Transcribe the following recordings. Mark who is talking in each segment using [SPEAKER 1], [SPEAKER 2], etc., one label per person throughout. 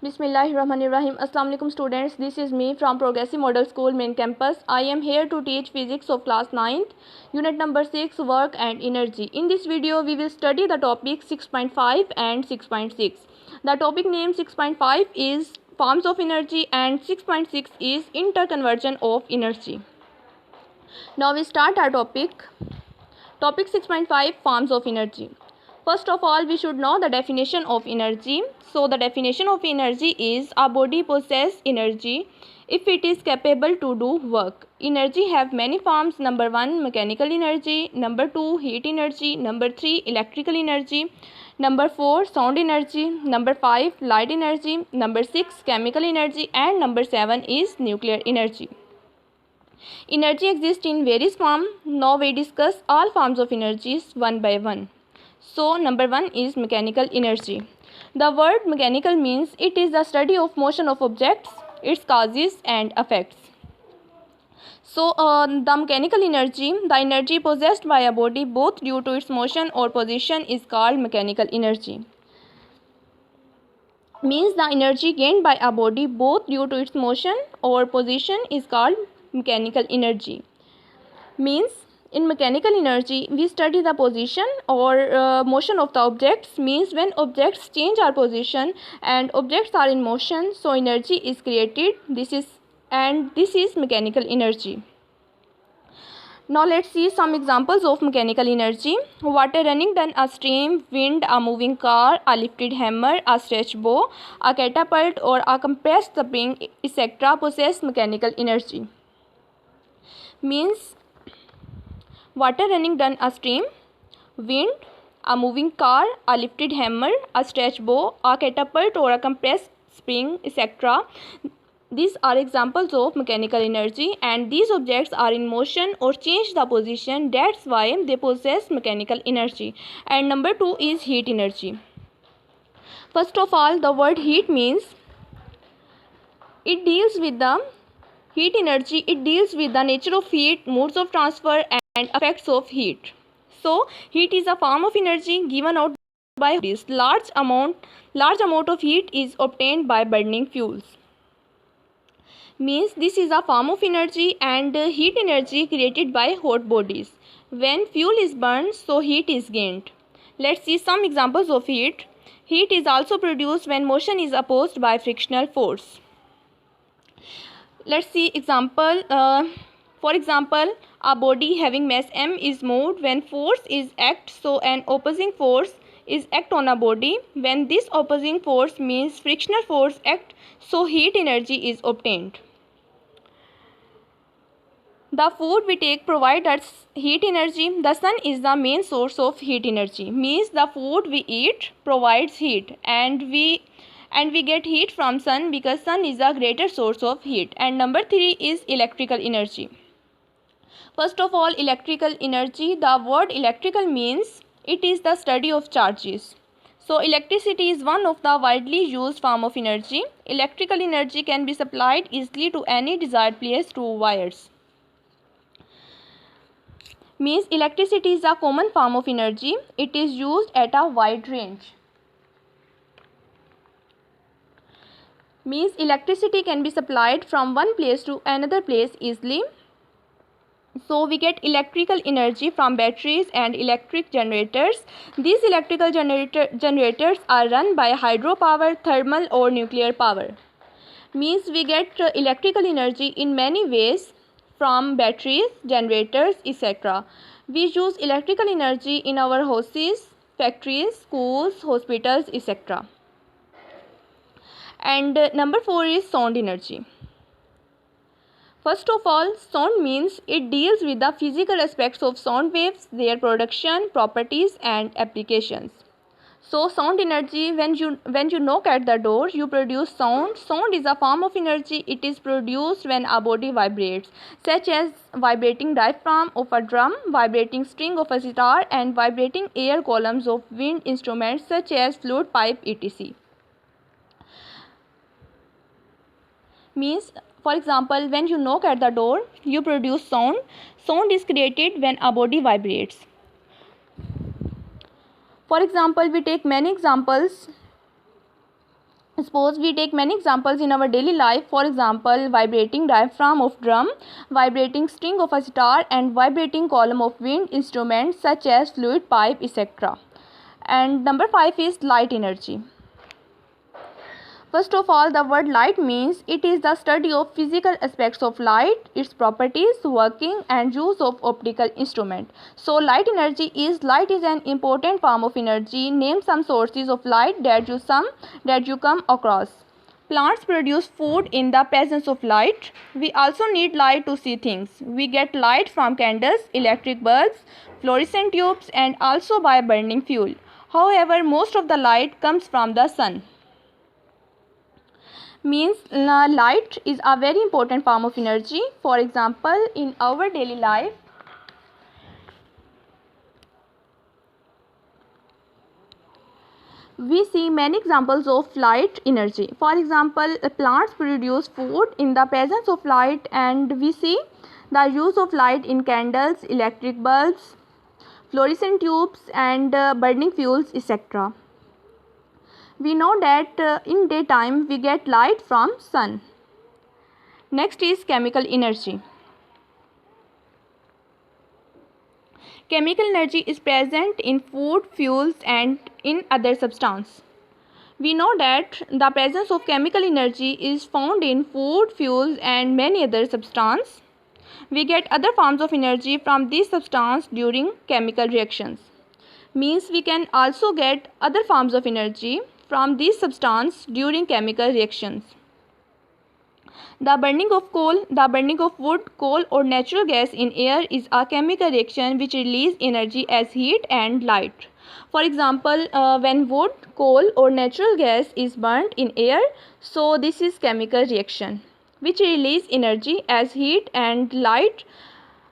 [SPEAKER 1] Bismillahirrahmanirrahim. Assalamu alaikum students. This is me from Progressive Model School main campus. I am here to teach physics of class 9th, unit number 6, work and energy. In this video we will study the topic 6.5 and 6.6. The topic name 6.5 is forms of energy and 6.6 is interconversion of energy. Now we start our topic. Topic 6.5, forms of energy. First of all, we should know the definition of energy. So the definition of energy is a body possesses energy if it is capable to do work. Energy have many forms. Number 1, mechanical energy. Number 2, heat energy. Number 3, electrical energy. Number 4, sound energy. Number 5, light energy. Number 6, chemical energy. And number 7 is nuclear energy. Energy exists in various forms. Now we discuss all forms of energies one by one. So number 1 is mechanical energy. The word mechanical means it is the study of motion of objects, its causes and effects. So the mechanical energy, the energy possessed by a body both due to its motion or position is called mechanical energy. Means the energy gained by a body both due to its motion or position is called mechanical energy. Means in mechanical energy we study the position or motion of the objects. Means when objects change our position and objects are in motion, so energy is created. This is mechanical energy. Now let's see some examples of mechanical energy. Water running down a stream, wind, a moving car, a lifted hammer, a stretch bow, a catapult or a compressed spring, etc. possess mechanical energy. Means water running down a stream, wind, a moving car, a lifted hammer, a stretch bow, a catapult or a compressed spring, etc. These are examples of mechanical energy and these objects are in motion or change the position. That's why they possess mechanical energy. And number 2 is heat energy. First of all, the word heat means it deals with the heat energy. It deals with the nature of heat, modes of transfer and effects of heat. So heat is a form of energy given out by this large amount of heat is obtained by burning fuels. Means this is a form of energy and heat energy created by hot bodies. When fuel is burned, so heat is gained. Let's see some examples of heat. Heat is also produced when motion is opposed by frictional force. Let's see example. For example, a body having mass m is moved when force is act, so an opposing force is act on a body. When this opposing force means frictional force act, so heat energy is obtained. The food we take provides us heat energy. The sun is the main source of heat energy. Means the food we eat provides heat and we get heat from sun because sun is a greater source of heat. And number 3 is electrical energy. First of all, electrical energy. The word electrical means it is the study of charges. So electricity is one of the widely used form of energy. Electrical energy can be supplied easily to any desired place through wires. Means electricity is a common form of energy. It is used at a wide range. Means electricity can be supplied from one place to another place easily. So we get electrical energy from batteries and electric generators. These electrical generators are run by hydropower, thermal or nuclear power. Means we get electrical energy in many ways from batteries, generators, etc. We use electrical energy in our houses, factories, schools, hospitals, etc. And number 4 is sound energy. First of all, sound means it deals with the physical aspects of sound waves, their production, properties and applications. So sound energy, when you knock at the door, you produce sound. Sound is a form of energy. It is produced when a body vibrates, such as vibrating diaphragm of a drum, vibrating string of a sitar and vibrating air columns of wind instruments such as flute, pipe, etc. Means, for example, when you knock at the door, you produce sound. Sound is created when a body vibrates. For example, we take many examples Suppose we take many examples in our daily life. For example, vibrating diaphragm of drum, vibrating string of a sitar, and vibrating column of wind instruments such as fluid pipe, etc. And number 5 is light energy. First of all, the word light means it is the study of physical aspects of light, its properties, working and use of optical instrument. So light is an important form of energy. Name some sources of light that you come across. Plants produce food in the presence of light. We also need light to see things. We get light from candles, electric bulbs, fluorescent tubes, and also by burning fuel. However, most of the light comes from the sun. Means light is a very important form of energy. For example, in our daily life, we see many examples of light energy. For example, plants produce food in the presence of light, and we see the use of light in candles, electric bulbs, fluorescent tubes, and burning fuels, etc. We know that in daytime we get light from sun. Next is chemical energy. Chemical energy is present in food, fuels, and in other substances. We know that the presence of chemical energy is found in food, fuels, and many other substances. We get other forms of energy from these substances during chemical reactions. Means we can also get other forms of energy from these substances during chemical reactions. The burning of wood, coal, or natural gas in air is a chemical reaction which releases energy as heat and light. For example, when wood, coal, or natural gas is burnt in air, so this is chemical reaction which release energy as heat and light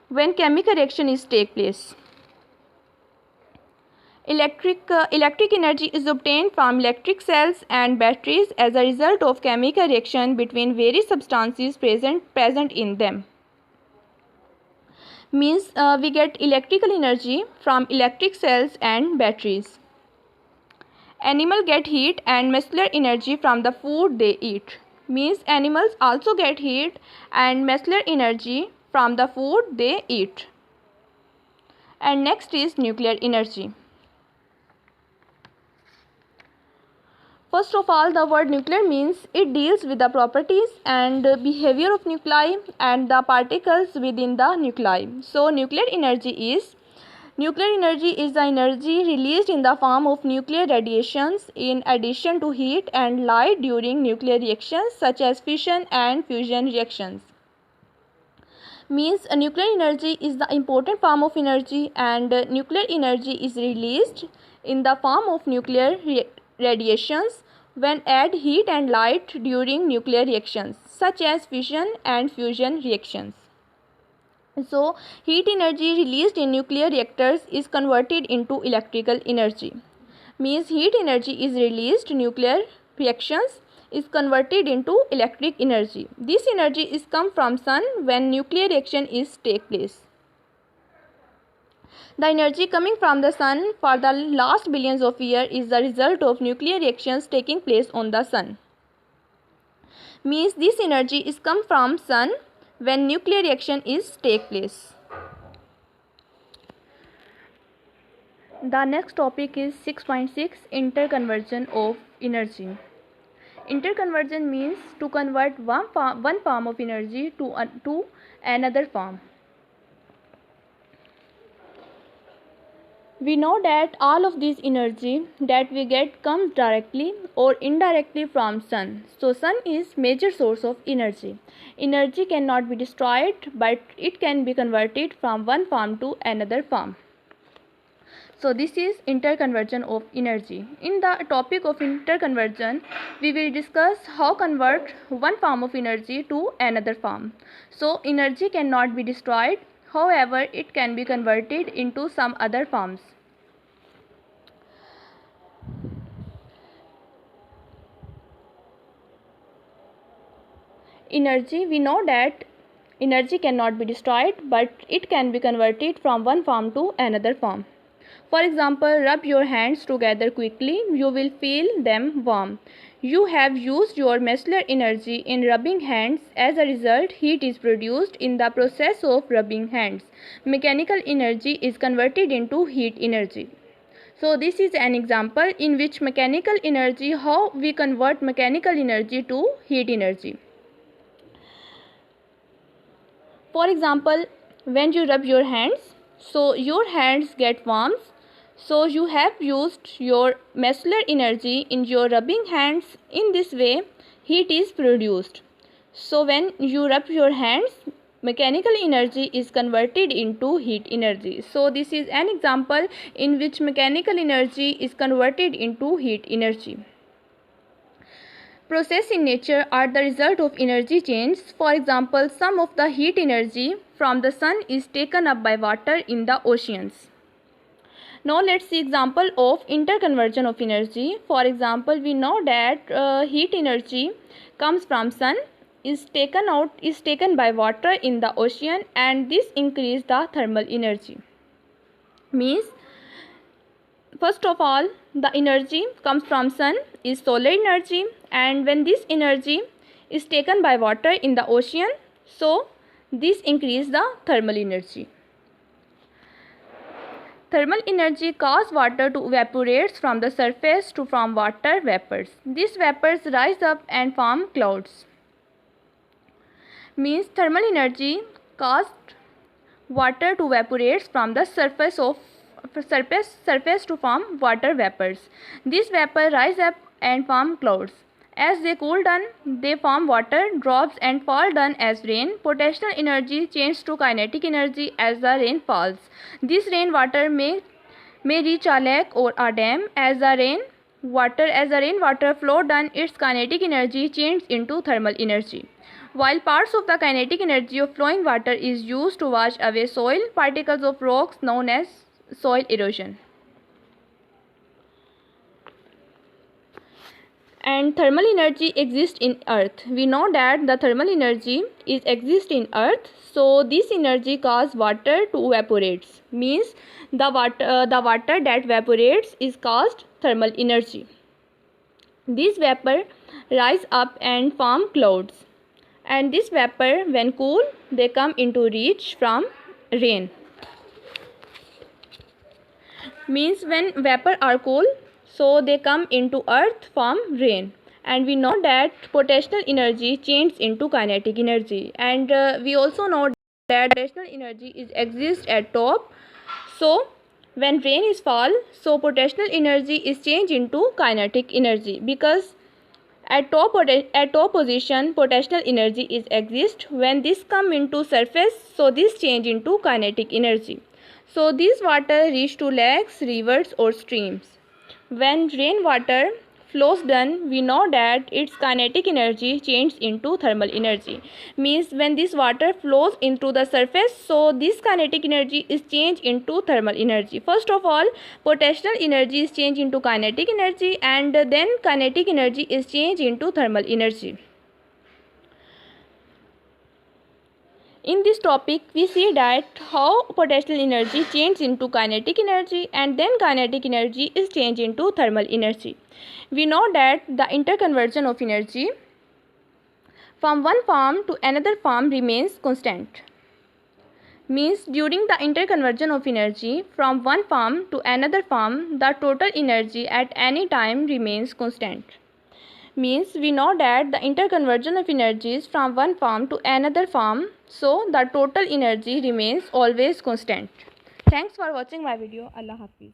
[SPEAKER 1] when chemical reaction is take place. Electric energy is obtained from electric cells and batteries as a result of chemical reaction between various substances present in them. Means we get electrical energy from electric cells and batteries. Animals get heat and muscular energy from the food they eat. Means animals also get heat and muscular energy from the food they eat. And next is nuclear energy. First of all, the word nuclear means it deals with the properties and behavior of nuclei and the particles within the nuclei. So, nuclear energy is the energy released in the form of nuclear radiations in addition to heat and light during nuclear reactions such as fission and fusion reactions. Means nuclear energy is the important form of energy, and nuclear energy is released in the form of nuclear radiations when add heat and light during nuclear reactions such as fission and fusion reactions. So, heat energy released in nuclear reactors is converted into electrical energy. Means heat energy is released in nuclear reactions is converted into electric energy. This energy is come from sun when nuclear reaction is take place. The energy coming from the sun for the last billions of years is the result of nuclear reactions taking place on the sun. Means this energy is come from sun when nuclear reaction is take place. The next topic is 6.6 interconversion of energy. Interconversion means to convert one form of energy to another form. We know that all of this energy that we get comes directly or indirectly from sun. So sun is major source of energy. Energy cannot be destroyed, but it can be converted from one form to another form. So this is interconversion of energy. In the topic of interconversion, we will discuss how convert one form of energy to another form. So energy cannot be destroyed, however, it can be converted into some other forms. Energy, we know that energy cannot be destroyed, but it can be converted from one form to another form. For example, rub your hands together quickly, you will feel them warm. You have used your muscular energy in rubbing hands. As a result, heat is produced in the process of rubbing hands. Mechanical energy is converted into heat energy. So this is an example in which mechanical energy, how we convert mechanical energy to heat energy. For example, when you rub your hands, so your hands get warm. So you have used your muscular energy in your rubbing hands. In this way, heat is produced. So when you rub your hands, mechanical energy is converted into heat energy. So this is an example in which mechanical energy is converted into heat energy. Processes in nature are the result of energy change. For example, some of the heat energy from the sun is taken up by water in the oceans. Now let's see example of interconversion of energy. For example, we know that heat energy comes from sun, is taken by water in the ocean, and this increase the thermal energy. Means, first of all, the energy comes from sun is solar energy, and when this energy is taken by water in the ocean, so this increase the thermal energy. Thermal energy causes water to evaporate from the surface to form water vapors. These vapors rise up and form clouds. Means thermal energy caused water to evaporate from the surface to form water vapors. These vapors rise up and form clouds. As they cool down, they form water drops and fall down as rain. Potential energy changes to kinetic energy as the rain falls. This rainwater may reach a lake or a dam. As the rainwater flow down, its kinetic energy changes into thermal energy. While parts of the kinetic energy of flowing water is used to wash away soil particles of rocks known as soil erosion. And thermal energy exists in earth. We know that the thermal energy exists in earth. So this energy causes water to evaporate. Means the water that evaporates is caused thermal energy. These vapor rise up and form clouds. And this vapor, when cool, they come into reach from rain. Means when vapor are cool, so they come into earth from rain. And we know that potential energy changes into kinetic energy. And we also know that potential energy exists at top. So when rain is fall, so potential energy is changed into kinetic energy, because at top position potential energy exists. When this come into surface, so this change into kinetic energy. So this water reach to lakes, rivers or streams. When rainwater flows down, we know that its kinetic energy changes into thermal energy. Means when this water flows into the surface, so this kinetic energy is changed into thermal energy. First of all, potential energy is changed into kinetic energy, and then kinetic energy is changed into thermal energy. In this topic, we see that how potential energy changes into kinetic energy, and then kinetic energy is changed into thermal energy. We know that the interconversion of energy from one form to another form remains constant. Means during the interconversion of energy from one form to another form, the total energy at any time remains constant. Means we know that the interconversion of energies from one form to another form, so the total energy remains always constant. Thanks for watching my video. Allah Hafiz.